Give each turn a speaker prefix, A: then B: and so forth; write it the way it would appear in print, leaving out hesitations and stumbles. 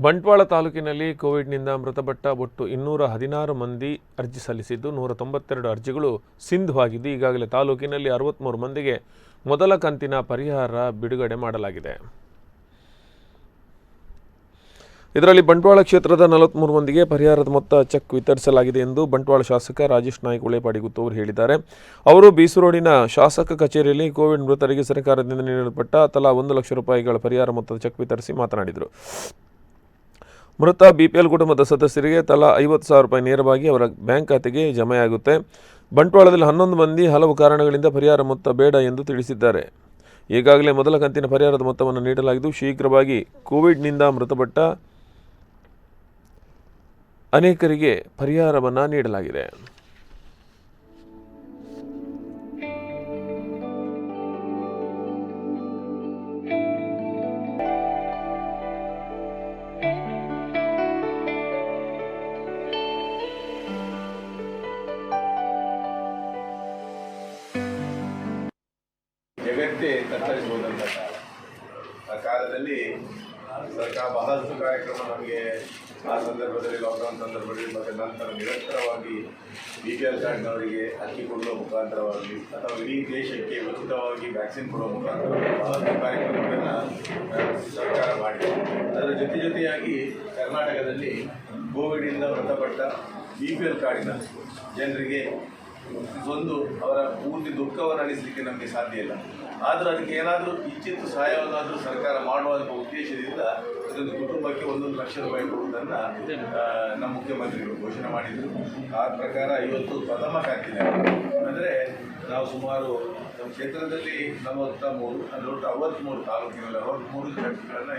A: ಬಂಟ್ವಾಳ ತಾಲೂಕಿನಲ್ಲಿ ಕೋವಿಡ್ನಿಂದ ಮೃತಪಟ್ಟ ಒಟ್ಟು 216 ಮಂದಿ ಅರ್ಜಿ ಸಲ್ಲಿಸಿದ್ದು 192 ಅರ್ಜಿಗಳು ಸಿಂಧುವಾಗಿದ್ದು ಈಗಾಗಲೇ ತಾಲೂಕಿನಲ್ಲಿ 63 ಮಂದಿಗೆ ಮೊದಲ ಕಂತಿನ ಪರಿಹಾರ ಬಿಡುಗಡೆ ಮಾಡಲಾಗಿದೆ. ಇದರಲ್ಲಿ ಬಂಟ್ವಾಳ ಕ್ಷೇತ್ರದ 43 ಮಂದಿಗೆ ಪರಿಹಾರದ ಮೊತ್ತ ಚೆಕ್ ವಿತರಿಸಲಾಗಿದೆ ಎಂದು ಬಂಟ್ವಾಳ ಶಾಸಕ ರಾಜೇಶ್ ನಾಯ್ಕ ಉಳೇಪಾಡಿಗುತ್ತು ಅವರು ಹೇಳಿದ್ದಾರೆ. ಅವರು ಬೀಸರೋಡಿನ ಶಾಸಕ ಕಚೇರಿಯಲ್ಲಿ ಕೋವಿಡ್ ಮೃತರಿಗೆ ಸರ್ಕಾರದಿಂದ ನೀಡಲ್ಪಟ್ಟ ತಲಾ 1 ಲಕ್ಷ ರೂಪಾಯಿಗಳ ಪರಿಹಾರ ಮೊತ್ತದ ಚೆಕ್ ವಿತರಿಸಿ ಮಾತನಾಡಿದರು. ಮೃತ ಬಿಪಿಎಲ್ ಕುಟುಂಬದ ಸದಸ್ಯರಿಗೆ ತಲಾ 50,000 ರೂಪಾಯಿ ನೇರವಾಗಿ ಅವರ ಬ್ಯಾಂಕ್ ಖಾತೆಗೆ ಜಮೆಯಾಗುತ್ತೆ. ಬಂಟ್ವಾಳದಲ್ಲಿ 11 ಮಂದಿ ಹಲವು ಕಾರಣಗಳಿಂದ ಪರಿಹಾರ ಮೊತ್ತ ಬೇಡ ಎಂದು ತಿಳಿಸಿದ್ದಾರೆ. ಈಗಾಗಲೇ ಮೊದಲ ಕಂತಿನ ಪರಿಹಾರದ ಮೊತ್ತವನ್ನು ನೀಡಲಾಗಿದ್ದು ಶೀಘ್ರವಾಗಿ ಕೋವಿಡ್ನಿಂದ ಮೃತಪಟ್ಟ ಅನೇಕರಿಗೆ ಪರಿಹಾರವನ್ನು ನೀಡಲಾಗಿದೆ.
B: ಜಗತ್ತೇ ತತ್ತರಿಸಬಹುದಂತ ಆ ಕಾಲದಲ್ಲಿ ಸರ್ಕಾರ ಬಹಳಷ್ಟು ಕಾರ್ಯಕ್ರಮ ನಮಗೆ ಆ ಸಂದರ್ಭದಲ್ಲಿ ಲಾಕ್ಡೌನ್ ಸಂದರ್ಭದಲ್ಲಿ ಮತ್ತು ನಂತರ ನಿರಂತರವಾಗಿ BPL ಕಾರ್ಡ್ನವರಿಗೆ ಅಕ್ಕಿ ಕೊಡುವ ಮುಖಾಂತರವಾಗಿ ಅಥವಾ ಇಡೀ ದೇಶಕ್ಕೆ ಉಚಿತವಾಗಿ ವ್ಯಾಕ್ಸಿನ್ ಕೊಡುವ ಮುಖಾಂತರವಾಗಿ ಬಹಳಷ್ಟು ಕಾರ್ಯಕ್ರಮಗಳನ್ನು ಸರ್ಕಾರ ಮಾಡಿದೆ. ಅದರ ಜೊತೆಯಾಗಿ ಕರ್ನಾಟಕದಲ್ಲಿ ಕೋವಿಡಿಂದ ಮೃತಪಟ್ಟ BPL ಕಾರ್ಡಿನ ಜನರಿಗೆ ಒಂದು ಅವರ ಪೂರ್ತಿ ದುಃಖವನ್ನು ಅಳಿಸಲಿಕ್ಕೆ ನಮಗೆ ಸಾಧ್ಯ ಇಲ್ಲ. ಆದರೂ ಅದಕ್ಕೆ ಏನಾದರೂ ಇಚ್ಛಿತ ಸಹಾಯವನ್ನಾದರೂ ಸರ್ಕಾರ ಮಾಡುವಂಥ ಉದ್ದೇಶದಿಂದ ಇದೊಂದು ಕುಟುಂಬಕ್ಕೆ 1 ಲಕ್ಷ ರೂಪಾಯಿ ಕೊಡುವುದನ್ನು ನಮ್ಮ ಮುಖ್ಯಮಂತ್ರಿಗಳು ಘೋಷಣೆ ಮಾಡಿದರು. ಆ ಪ್ರಕಾರ ಇವತ್ತು ಪ್ರಥಮ ಕಂತಿನ ಅಂದರೆ ನಾವು ಸುಮಾರು ನಮ್ಮ ಕ್ಷೇತ್ರದಲ್ಲಿ 43 ಅಂದರೆ ಒಟ್ಟು 63 ತಾಲೂಕಿನಲ್ಲಿ 63 ಘಟಕಗಳನ್ನು